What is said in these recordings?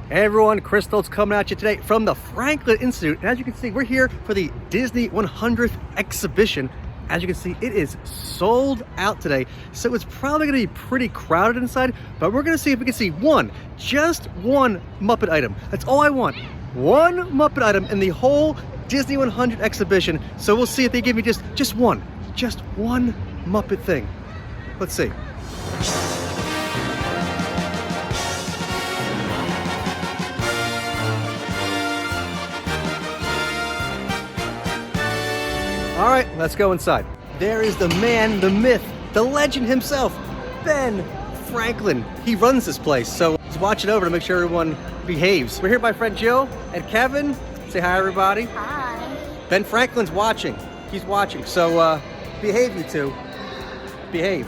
Hey everyone, Chris Stoltz coming at you today from the Franklin Institute. And as you can see, we're here for the Disney 100th exhibition. As you can see, it is sold out today. So it's probably gonna be pretty crowded inside, but we're gonna see if we can see just one Muppet item. That's all I want. One Muppet item in the whole Disney 100 exhibition. So we'll see if they give me just one Muppet thing. Let's see. All right, let's go inside. There is the man, the myth, the legend himself, Ben Franklin. He runs this place, so he's watching over to make sure everyone behaves. We're here by my friend Jill and Kevin. Say hi, everybody. Hi. Ben Franklin's watching. He's watching, so behave, you two. Behave.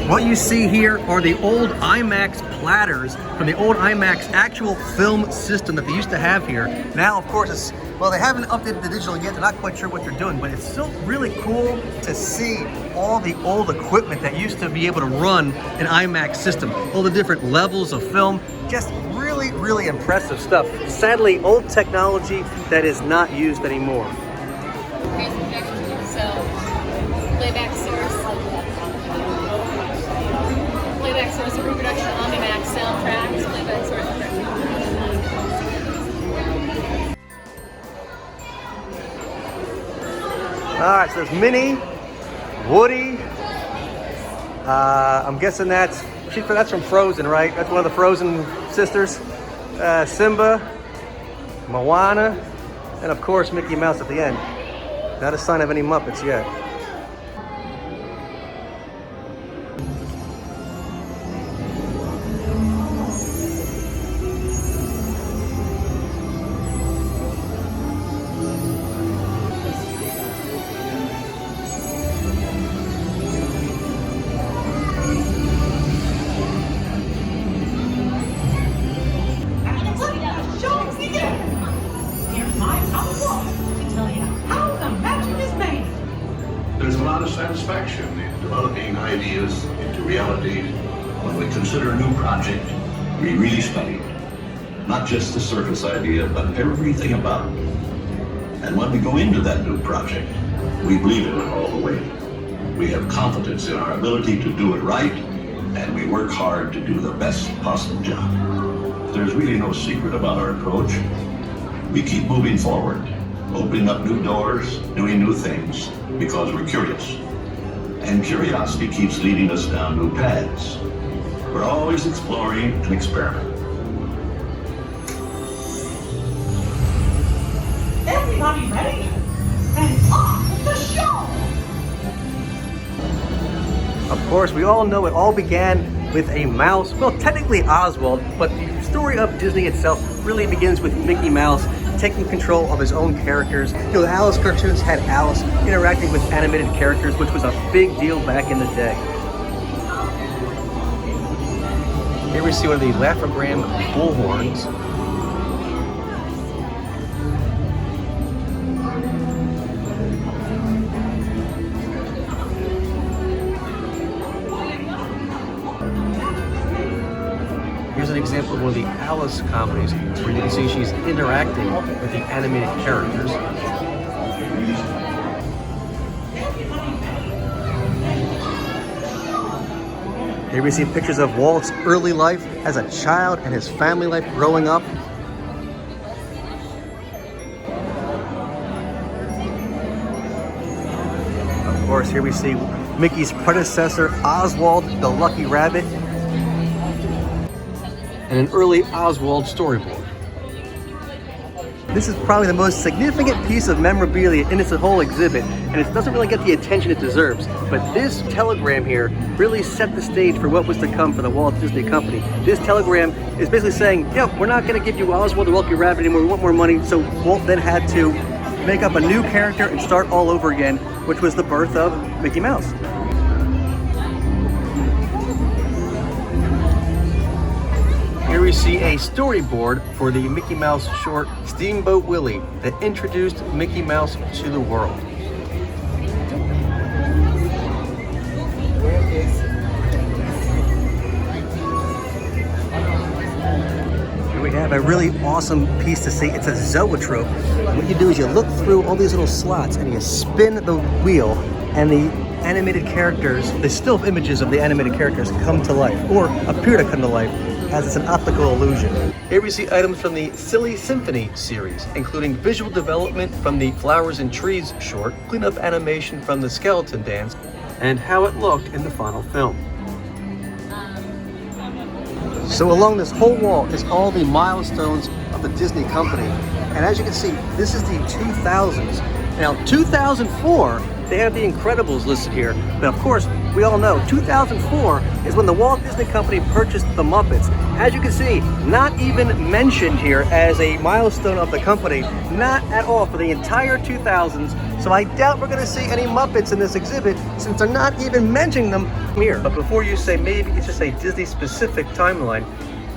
What you see here are the old IMAX platters from the old IMAX actual film system that they used to have here. Now, of course, well, they haven't updated the digital yet. They're not quite sure what they're doing, but it's still really cool to see all the old equipment that used to be able to run an IMAX system. All the different levels of film. Just really, really impressive stuff. Sadly, old technology that is not used anymore. Here's the projection. So, playback source, reproduction, Omnimax soundtracks, playback source. All right, so there's Minnie, Woody. I'm guessing that's from Frozen, right? That's one of the Frozen sisters. Simba, Moana, and of course Mickey Mouse at the end. Not a sign of any Muppets yet. There's a lot of satisfaction in developing ideas into reality. When we consider a new project, we really study it. Not just the surface idea, but everything about it. And when we go into that new project, we believe in it all the way. We have confidence in our ability to do it right, and we work hard to do the best possible job. There's really no secret about our approach. We keep moving forward, opening up new doors, doing new things, because we're curious. And curiosity keeps leading us down new paths. We're always exploring and experimenting. Everybody ready? And off with the show! Of course, we all know it all began with a mouse. Well, technically Oswald, but the story of Disney itself really begins with Mickey Mouse taking control of his own characters. You know, the Alice cartoons had Alice interacting with animated characters, which was a big deal back in the day. Here we see one of the Laugh-O-Gram bullhorns. Here's an example of one of the Alice comedies where you can see she's interacting with the animated characters. Here we see pictures of Walt's early life as a child and his family life growing up. Of course, here we see Mickey's predecessor, Oswald the Lucky Rabbit, and an early Oswald storyboard. This is probably the most significant piece of memorabilia in its whole exhibit, and it doesn't really get the attention it deserves. But this telegram here really set the stage for what was to come for the Walt Disney Company. This telegram is basically saying, we're not going to give you Oswald the Lucky Rabbit anymore, we want more money. So Walt then had to make up a new character and start all over again, which was the birth of Mickey Mouse. Here we see a storyboard for the Mickey Mouse short Steamboat Willie that introduced Mickey Mouse to the world. we have a really awesome piece to see. It's a zoetrope. What you do is you look through all these little slots and you spin the wheel, and the animated characters, the still images of the animated characters come to life, or appear to come to life, as it's an optical illusion. Here we see items from the Silly Symphony series, including visual development from the Flowers and Trees short, cleanup animation from the Skeleton Dance, and how it looked in the final film. So along this whole wall is all the milestones of the Disney company. And as you can see, this is the 2000s. Now, 2004, they have The Incredibles listed here. But of course, we all know 2004 is when the Walt Disney Company purchased the Muppets. As you can see, not even mentioned here as a milestone of the company, not at all for the entire 2000s. So I doubt we're gonna see any Muppets in this exhibit since they're not even mentioning them here. But before you say maybe it's just a Disney specific timeline,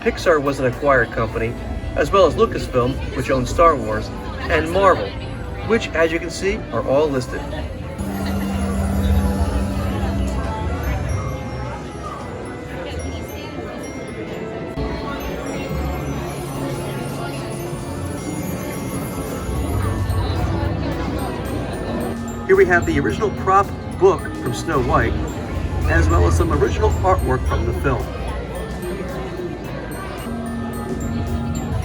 Pixar was an acquired company, as well as Lucasfilm, which owns Star Wars, and Marvel, which as you can see are all listed. Here we have the original prop book from Snow White, as well as some original artwork from the film.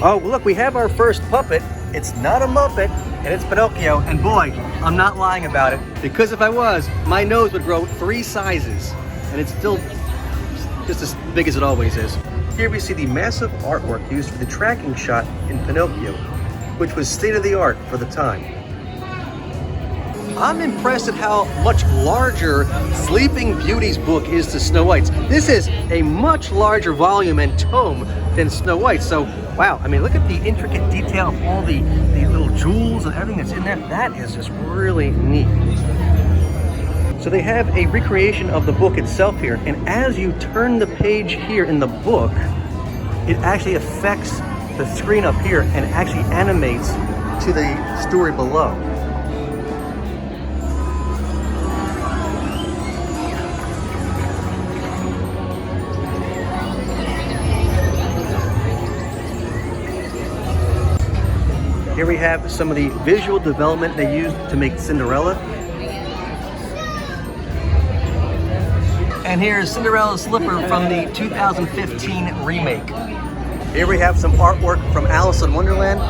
Oh, look, we have our first puppet. It's not a Muppet, and it's Pinocchio. And boy, I'm not lying about it, because if I was, my nose would grow 3 sizes, and it's still just as big as it always is. Here we see the massive artwork used for the tracking shot in Pinocchio, which was state-of-the-art for the time. I'm impressed at how much larger Sleeping Beauty's book is to Snow White's. This is a much larger volume and tome than Snow White. So, wow, I mean, look at the intricate detail of all the little jewels and everything that's in there. That is just really neat. So they have a recreation of the book itself here, and as you turn the page here in the book, it actually affects the screen up here and actually animates to the story below. Here we have some of the visual development they used to make Cinderella. And here's Cinderella's slipper from the 2015 remake. Here we have some artwork from Alice in Wonderland.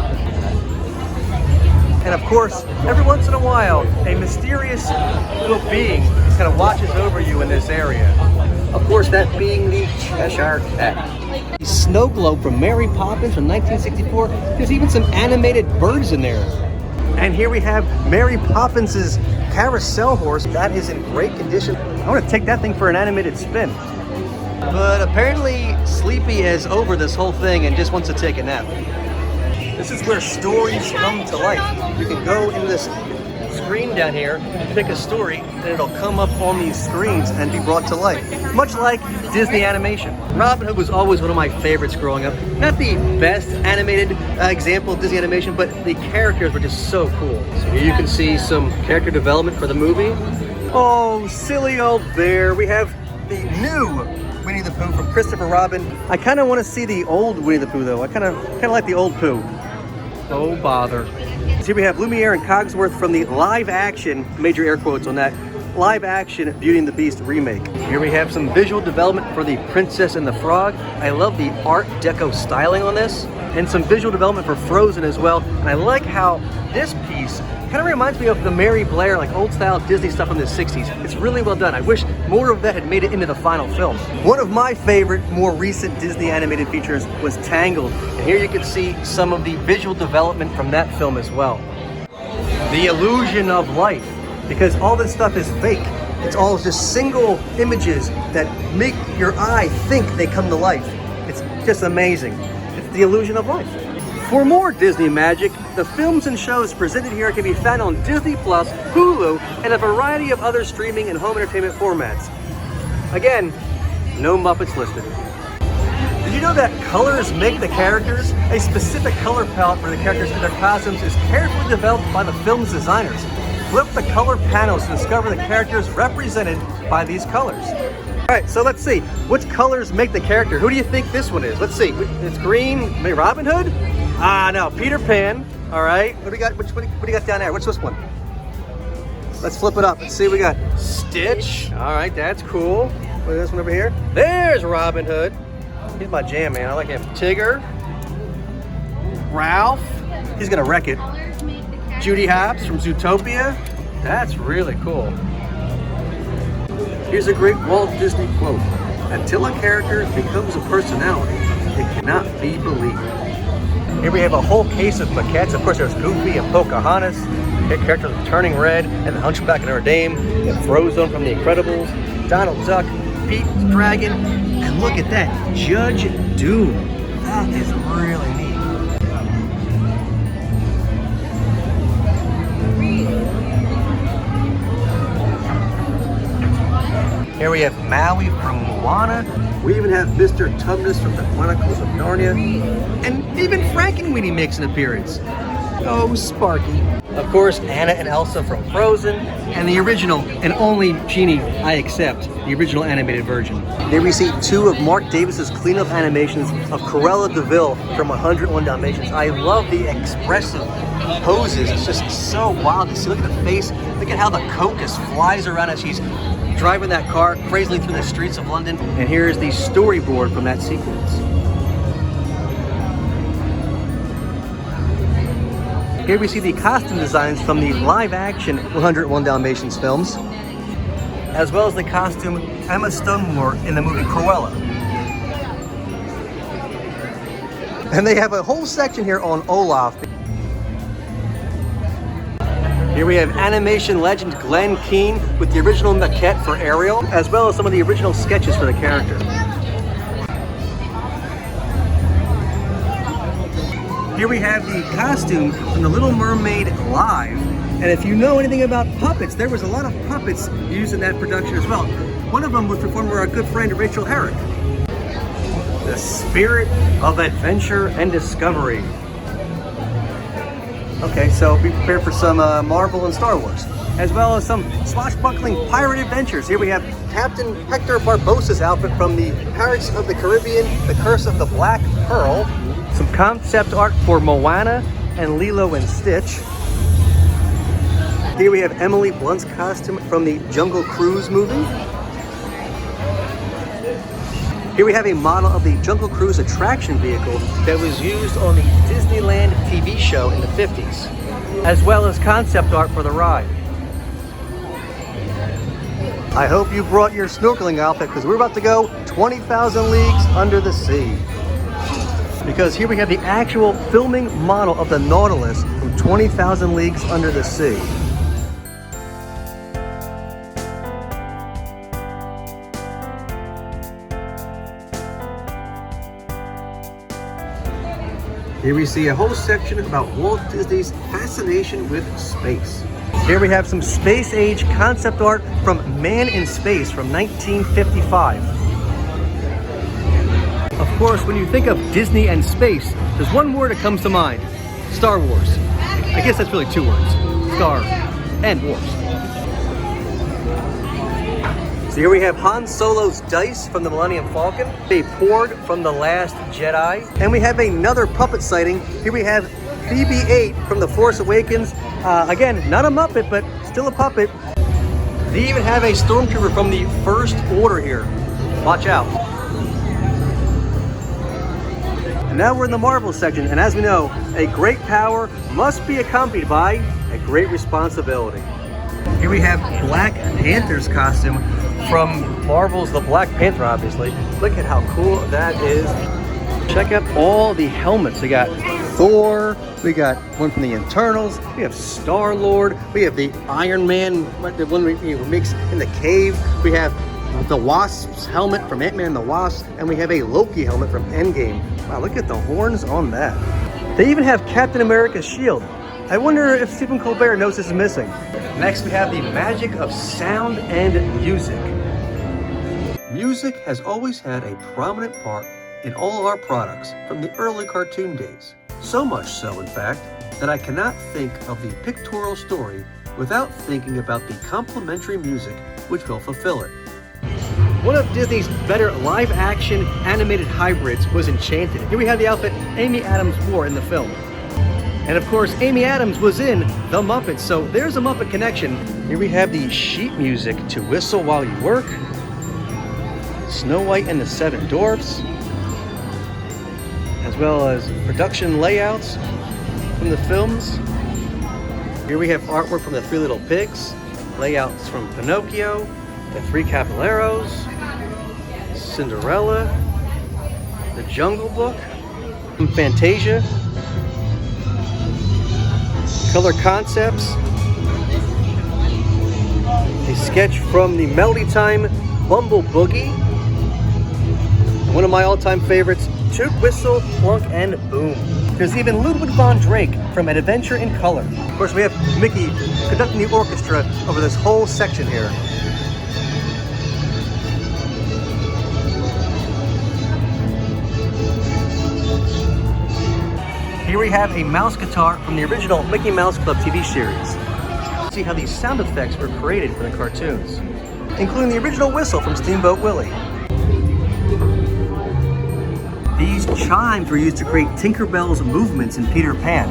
And of course, every once in a while, a mysterious little being kind of watches over you in this area. Of course, that being the Cheshire Cat. The snow globe from Mary Poppins from 1964. There's even some animated birds in there. And here we have Mary Poppins's carousel horse. That is in great condition. I want to take that thing for an animated spin. But apparently Sleepy is over this whole thing and just wants to take a nap. This is where stories come to life. You can go in this screen down here, pick a story, and it'll come up on these screens and be brought to life. Much like Disney animation. Robin Hood was always one of my favorites growing up. Not the best animated example of Disney animation, but the characters were just so cool. So here you can see some character development for the movie. Oh, silly old bear. We have the new Winnie the Pooh from Christopher Robin. I kind of want to see the old Winnie the Pooh though. I kind of like the old Pooh. Oh bother. So here we have Lumiere and Cogsworth from the live action, major air quotes on that, live action Beauty and the Beast remake. Here we have some visual development for the Princess and the Frog. I love the Art Deco styling on this, and some visual development for Frozen as well. And I like how this piece kind of reminds me of the Mary Blair, like old style Disney stuff from the 60s. It's really well done. I wish more of that had made it into the final film. One of my favorite, more recent Disney animated features was Tangled. And here you can see some of the visual development from that film as well. The illusion of life, because all this stuff is fake. It's all just single images that make your eye think they come to life. It's just amazing. It's the illusion of life. For more Disney magic, the films and shows presented here can be found on Disney+, Hulu, and a variety of other streaming and home entertainment formats. Again, no Muppets listed. Did you know that colors make the characters? A specific color palette for the characters in their costumes is carefully developed by the film's designers. Flip the color panels to discover the characters represented by these colors. right, so let's see. Which colors make the character? Who do you think this one is? Let's see. It's green. Maybe Robin Hood? Ah, no. Peter Pan. All right. What do we got? What do you got down there? What's this one? Let's flip it up. Let's see. We got Stitch. All right, that's cool. What is this one over here? There's Robin Hood. He's my jam, man. I like him. Tigger. Ralph. He's gonna wreck it. Judy Hopps from Zootopia. That's really cool. Here's a great Walt Disney quote. Until a character becomes a personality, it cannot be believed. Here we have a whole case of maquettes. Of course, there's Goofy and Pocahontas. Here characters like Turning Red and the Hunchback of Notre Dame. And Frozone from The Incredibles. Donald Duck, Pete the Dragon. And look at that, Judge Doom. That is really neat. Here we have Maui from Moana. We even have Mr. Tumnus from the Chronicles of Narnia. And even Frankenweenie makes an appearance. Oh, Sparky. Of course, Anna and Elsa from Frozen. And the original and only Genie I accept, the original animated version. Here we see two of Mark Davis's cleanup animations of Cruella de Vil from 101 Dalmatians. I love the expressive poses. It's just so wild to see. Look at the face. Look at how the Cocos flies around as she's driving that car crazily through the streets of London. And here's the storyboard from that sequence. Here we see the costume designs from the live-action 101 Dalmatians films, as well as the costume Emma Stone wore in the movie Cruella. And they have a whole section here on Olaf. Here we have animation legend Glenn Keane with the original maquette for Ariel, as well as some of the original sketches for the character. Here we have the costume from The Little Mermaid Live. And if you know anything about puppets, there was a lot of puppets used in that production as well. One of them was performed by our good friend Rachel Herrick. The spirit of adventure and discovery. Okay, so be prepared for some Marvel and Star Wars, as well as some swashbuckling pirate adventures. Here we have Captain Hector Barbossa's outfit from the Pirates of the Caribbean, The Curse of the Black Pearl. Some concept art for Moana and Lilo and Stitch. Here we have Emily Blunt's costume from the Jungle Cruise movie. Here we have a model of the Jungle Cruise attraction vehicle that was used on the Disneyland TV show in the 50s, as well as concept art for the ride. I hope you brought your snorkeling outfit because we're about to go 20,000 leagues under the sea. Because here we have the actual filming model of the Nautilus from 20,000 Leagues Under the Sea. Here we see a whole section about Walt Disney's fascination with space. Here we have some space age concept art from Man in Space from 1955. Of course, when you think of Disney and space, there's one word that comes to mind: Star Wars. I guess that's really two words: Star and Wars. So here we have Han Solo's dice from the Millennium Falcon, a Pord from The Last Jedi, and we have another puppet sighting. Here we have BB-8 from The Force Awakens. Again, not a Muppet, but still a puppet. They even have a Stormtrooper from the First Order here. Watch out. And now we're in the Marvel section, and as we know, a great power must be accompanied by a great responsibility. Here we have Black Panther's costume from Marvel's The Black Panther, obviously. Look at how cool that is. Check out all the helmets. We got Thor, we got one from the Eternals, we have Star-Lord, we have the Iron Man, the one we makes in the cave, we have the Wasp's helmet from Ant-Man and the Wasp, and we have a Loki helmet from Endgame. Wow, look at the horns on that. They even have Captain America's shield. I wonder if Stephen Colbert knows this is missing. Next, we have the magic of sound and music. Music has always had a prominent part in all of our products from the early cartoon days. So much so, in fact, that I cannot think of the pictorial story without thinking about the complementary music which will fulfill it. One of Disney's better live-action animated hybrids was Enchanted. Here we have the outfit Amy Adams wore in the film. And of course, Amy Adams was in The Muppets, so there's a Muppet connection. Here we have the sheet music to whistle while you work. Snow White and the Seven Dwarfs. As well as production layouts from the films. Here we have artwork from the Three Little Pigs, layouts from Pinocchio, the Three Caballeros, Cinderella, The Jungle Book, Fantasia, color concepts, a sketch from the Melody Time Bumble Boogie, one of my all-time favorites, Toot, Whistle, Plunk, and Boom. There's even Ludwig von Drake from An Adventure in Color. Of course, we have Mickey conducting the orchestra over this whole section here. Here we have a mouse guitar from the original Mickey Mouse Club TV series. See how these sound effects were created for the cartoons, including the original whistle from Steamboat Willie. These chimes were used to create Tinkerbell's movements in Peter Pan.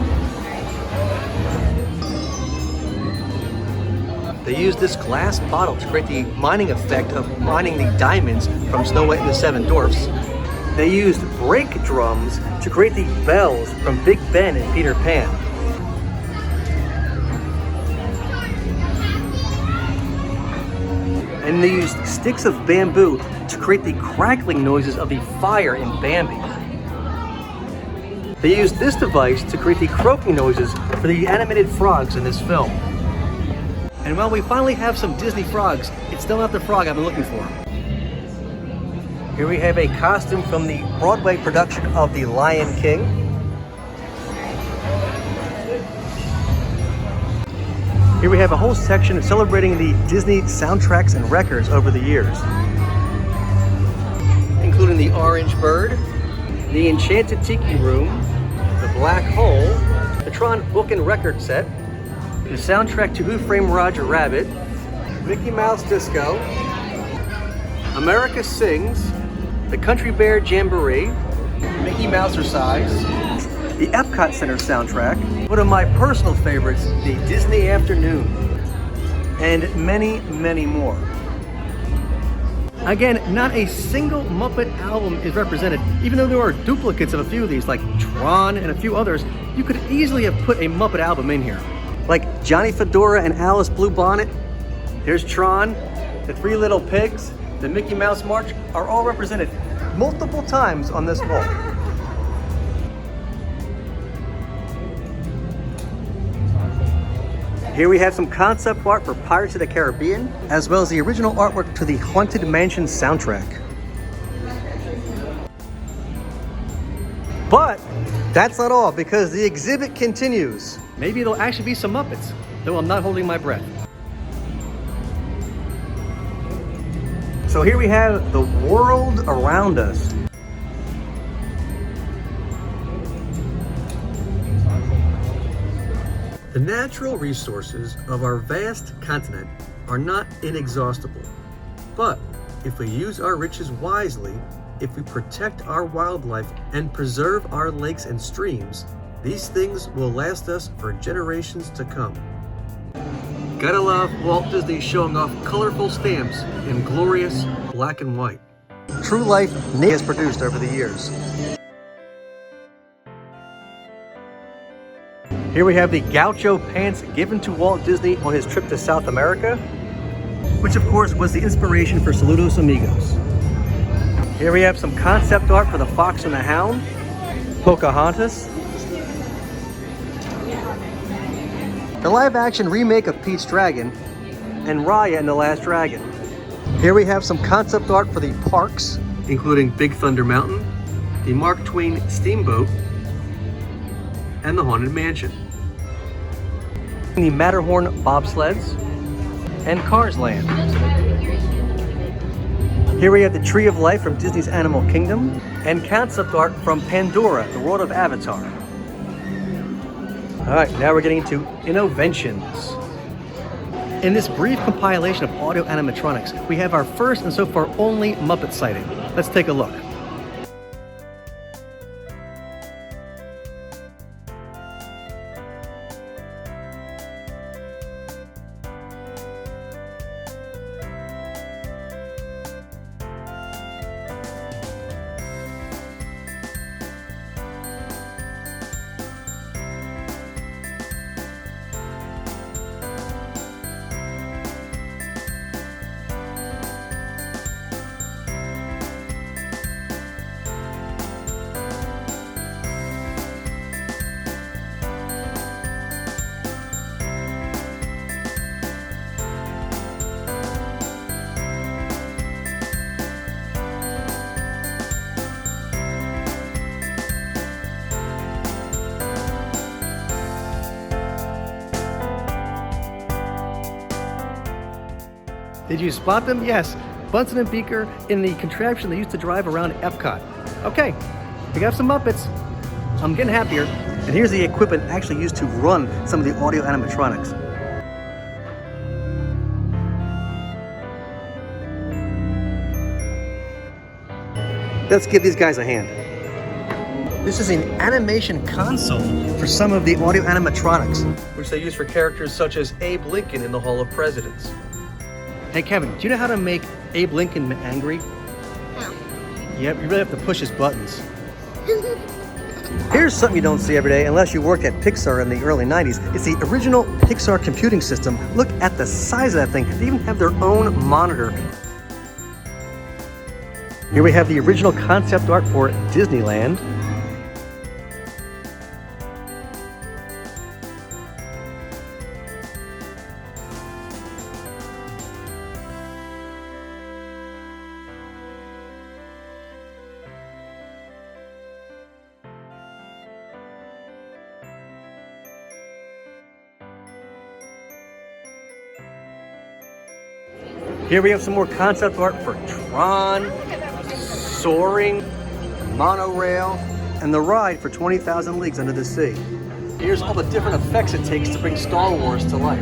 They used this glass bottle to create the mining effect of mining the diamonds from Snow White and the Seven Dwarfs. They used brake drums to create the bells from Big Ben and Peter Pan. And they used sticks of bamboo to create the crackling noises of the fire in Bambi. They used this device to create the croaking noises for the animated frogs in this film. And while we finally have some Disney frogs, it's still not the frog I've been looking for. Here we have a costume from the Broadway production of The Lion King. Here we have a whole section celebrating the Disney soundtracks and records over the years, including the Orange Bird, the Enchanted Tiki Room, the Black Hole, the Tron Book and Record Set, the soundtrack to Who Framed Roger Rabbit, Mickey Mouse Disco, America Sings, the Country Bear Jamboree, Mickey Mousercise, the Epcot Center soundtrack, one of my personal favorites, the Disney Afternoon, and many, many more. Again, not a single Muppet album is represented, even though there are duplicates of a few of these, like Tron and a few others. You could easily have put a Muppet album in here. Like Johnny Fedora and Alice Bluebonnet, here's Tron, the Three Little Pigs, the Mickey Mouse March are all represented multiple times on this wall. Here we have some concept art for Pirates of the Caribbean, as well as the original artwork to the Haunted Mansion soundtrack. But that's not all, because the exhibit continues. Maybe there'll actually be some Muppets, though I'm not holding my breath. So here we have the world around us. The natural resources of our vast continent are not inexhaustible. But if we use our riches wisely, if we protect our wildlife and preserve our lakes and streams, these things will last us for generations to come. Gotta love Walt Disney showing off colorful stamps in glorious black and white. True life Nick has produced over the years. Here we have the gaucho pants given to Walt Disney on his trip to South America, which of course was the inspiration for Saludos Amigos. Here we have some concept art for the Fox and the Hound, Pocahontas, the live-action remake of Pete's Dragon, and Raya and the Last Dragon. Here we have some concept art for the parks, including Big Thunder Mountain, the Mark Twain Steamboat, and the Haunted Mansion. The Matterhorn bobsleds, and Cars Land. Here we have the Tree of Life from Disney's Animal Kingdom, and concept art from Pandora, the world of Avatar. All right, now we're getting into innovations. In this brief compilation of audio animatronics, we have our first and so far only Muppet sighting. Let's take a look. Did you spot them? Yes. Bunsen and Beaker in the contraption they used to drive around Epcot. Okay, we got some Muppets. I'm getting happier. And here's the equipment actually used to run some of the audio animatronics. Let's give these guys a hand. This is an animation console for some of the audio animatronics, which they use for characters such as Abe Lincoln in the Hall of Presidents. Hey Kevin, do you know how to make Abe Lincoln angry? No. Yep, you really have to push his buttons. Here's something you don't see every day unless you worked at Pixar in the early 90s. It's the original Pixar computing system. Look at the size of that thing. They even have their own monitor. Here we have the original concept art for Disneyland. Here we have some more concept art for Tron, Soaring, Monorail, and the ride for 20,000 Leagues Under the Sea. Here's all the different effects it takes to bring Star Wars to life.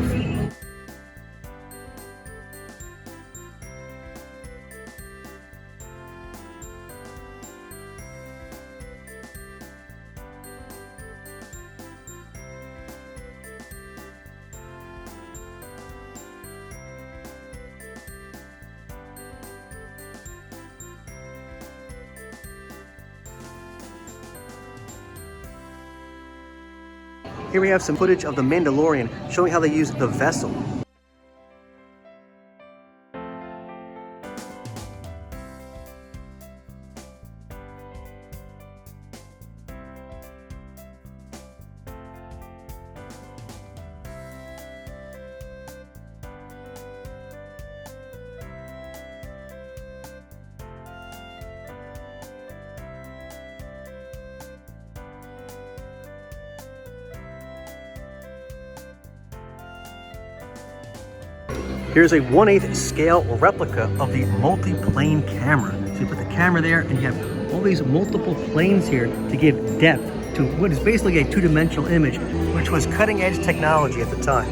Here we have some footage of The Mandalorian showing how they use the vessel. Here's a 1/8 scale replica of the multi-plane camera. So you put the camera there and you have all these multiple planes here to give depth to what is basically a two-dimensional image, which was cutting-edge technology at the time.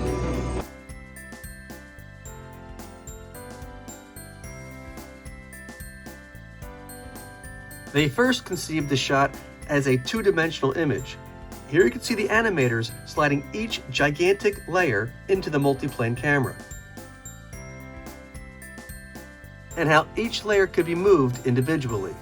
They first conceived the shot as a two-dimensional image. Here you can see the animators sliding each gigantic layer into the multi-plane camera, and how each layer could be moved individually.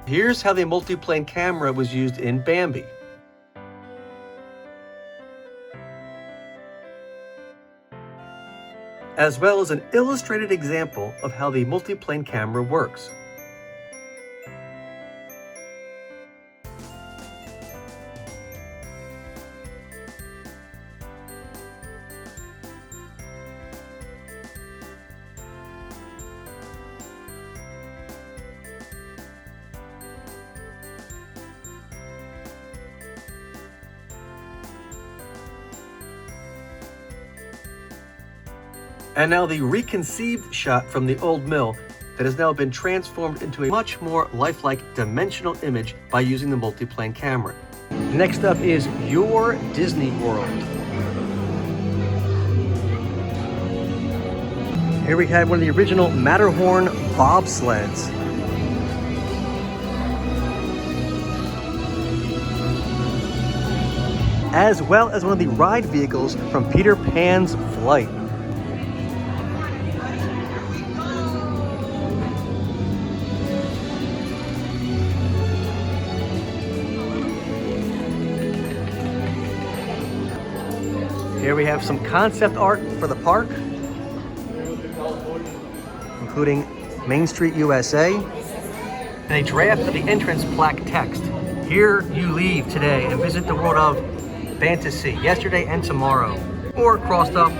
Here's how the multi-plane camera was used in Bambi. As well as an illustrated example of how the multi-plane camera works. And now the reconceived shot from the old mill that has now been transformed into a much more lifelike dimensional image by using the multiplane camera. Next up is Your Disney World. Here we have one of the original Matterhorn bobsleds. As well as one of the ride vehicles from Peter Pan's Flight. Here we have some concept art for the park, including Main Street USA, and a draft of the entrance plaque text. Here you leave today and visit the world of fantasy, yesterday and tomorrow. Or crossed up,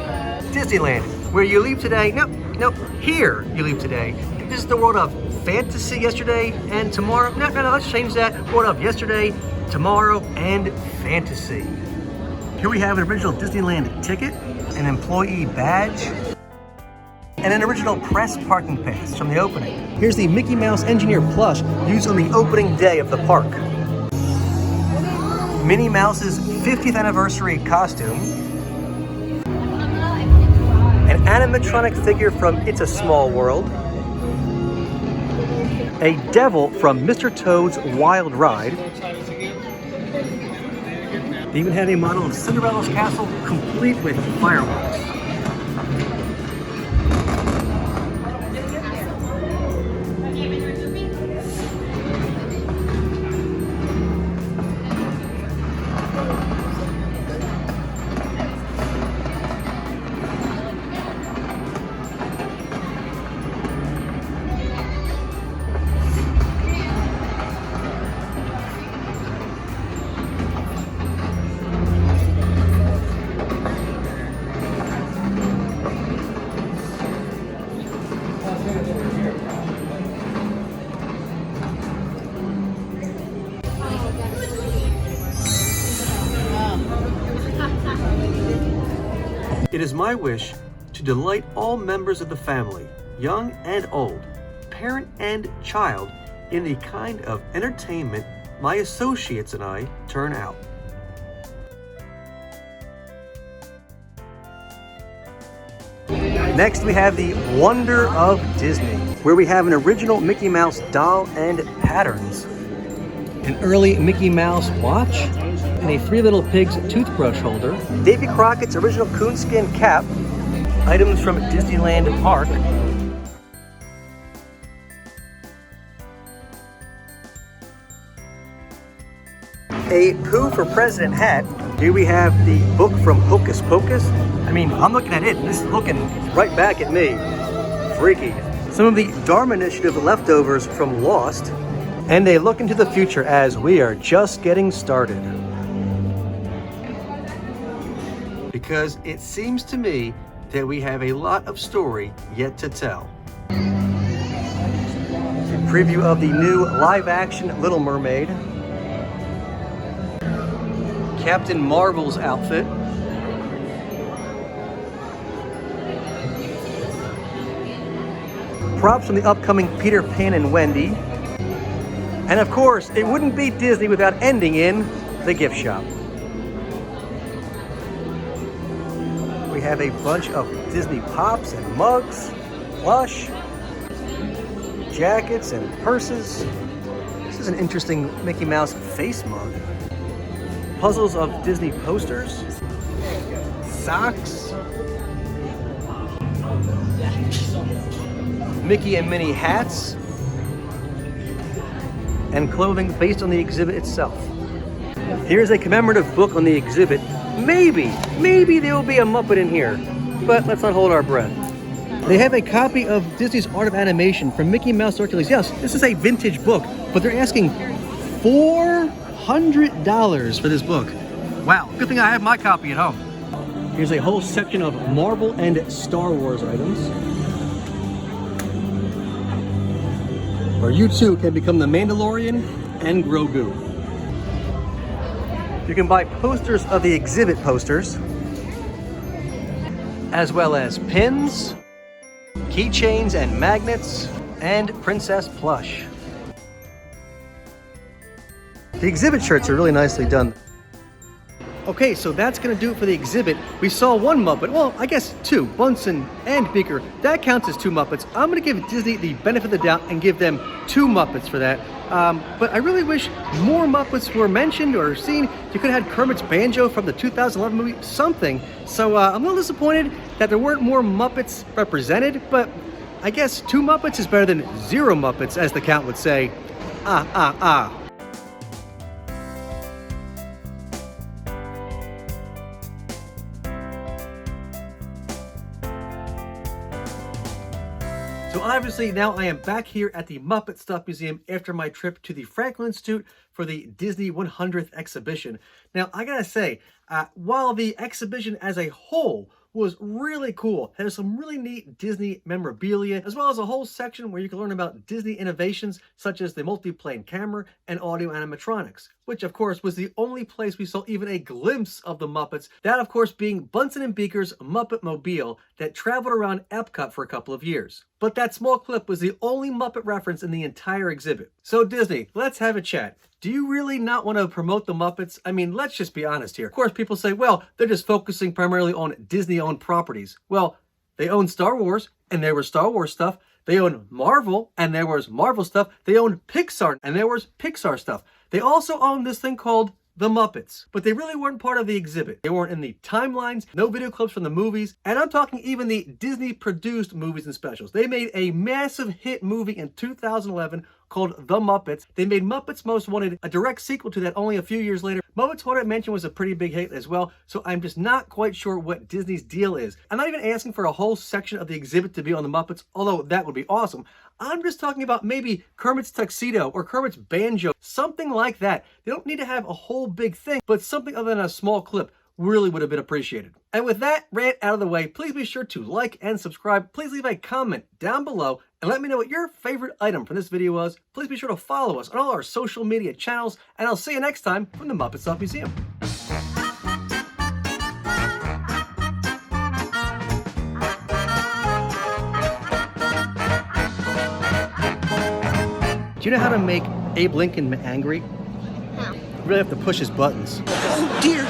Disneyland, where you leave today, nope, here you leave today. And visit the world of fantasy, yesterday and tomorrow. No, let's change that. World of yesterday, tomorrow, and fantasy. Here we have an original Disneyland ticket, an employee badge, and an original press parking pass from the opening. Here's the Mickey Mouse Engineer plush used on the opening day of the park. Minnie Mouse's 50th anniversary costume. An animatronic figure from It's a Small World. A devil from Mr. Toad's Wild Ride. They even had a model of Cinderella's castle complete with fireworks. It is my wish to delight all members of the family, young and old, parent and child, in the kind of entertainment my associates and I turn out. Next we have the Wonder of Disney, where we have an original Mickey Mouse doll and patterns, an early Mickey Mouse watch, and a Three Little Pigs toothbrush holder, Davy Crockett's original coonskin cap, items from Disneyland Park, a Pooh for President hat. Here we have the book from Hocus Pocus. I mean, I'm looking at it, and this is looking right back at me. Freaky. Some of the Dharma Initiative leftovers from Lost, and a look into the future as we are just getting started. Because it seems to me that we have a lot of story yet to tell. A preview of the new live-action Little Mermaid. Captain Marvel's outfit. Props from the upcoming Peter Pan and Wendy. And of course, it wouldn't be Disney without ending in the gift shop. We have a bunch of Disney pops and mugs, plush, jackets and purses. This is an interesting Mickey Mouse face mug. Puzzles of Disney posters, socks, Mickey and Minnie hats, and clothing based on the exhibit itself. Here's a commemorative book on the exhibit. Maybe there will be a Muppet in here, but let's not hold our breath. They have a copy of Disney's Art of Animation from Mickey Mouse Hercules. Yes, this is a vintage book, but they're asking $400 for this book. Wow, good thing I have my copy at home. Here's a whole section of Marvel and Star Wars items, where you too can become the Mandalorian and Grogu. You can buy posters of the exhibit posters, as well as pins, keychains and magnets, and Princess Plush. The exhibit shirts are really nicely done. Okay, so that's gonna do it for the exhibit. We saw one Muppet, well, I guess two, Bunsen and Beaker. That counts as two Muppets. I'm gonna give Disney the benefit of the doubt and give them two Muppets for that. But I really wish more Muppets were mentioned or seen. You could have had Kermit's banjo from the 2011 movie, something. So I'm a little disappointed that there weren't more Muppets represented, but I guess two Muppets is better than zero Muppets, as the count would say. Ah. So obviously now I am back here at the MuppetsStuff Museum after my trip to the Franklin Institute for the Disney 100th exhibition. Now I gotta say, while the exhibition as a whole was really cool, there's some really neat Disney memorabilia, as well as a whole section where you can learn about Disney innovations such as the multi-plane camera and audio animatronics, which of course was the only place we saw even a glimpse of the Muppets, that of course being Bunsen and Beaker's Muppet Mobile that traveled around Epcot for a couple of years. But that small clip was the only Muppet reference in the entire exhibit. So Disney, let's have a chat. Do you really not want to promote the Muppets? I mean, let's just be honest here. Of course, people say, well, they're just focusing primarily on Disney-owned properties. Well, they own Star Wars, and there was Star Wars stuff. They own Marvel, and there was Marvel stuff. They own Pixar, and there was Pixar stuff. They also own this thing called the Muppets, but they really weren't part of the exhibit. They weren't in the timelines, no video clips from the movies, and I'm talking even the Disney-produced movies and specials. They made a massive hit movie in 2011 called The Muppets. They made Muppets Most Wanted, a direct sequel to that only a few years later. Muppets Haunted Mansion was a pretty big hit as well, so I'm just not quite sure what Disney's deal is. I'm not even asking for a whole section of the exhibit to be on the Muppets, although that would be awesome. I'm just talking about maybe Kermit's tuxedo or Kermit's banjo, something like that. They don't need to have a whole big thing, but something other than a small clip really would have been appreciated. And with that rant out of the way, please be sure to like and subscribe. Please leave a comment down below and let me know what your favorite item from this video was. Please be sure to follow us on all our social media channels, and I'll see you next time from the MuppetStuff Museum. Do you know how to make Abe Lincoln angry? How? You really have to push his buttons. Oh dear!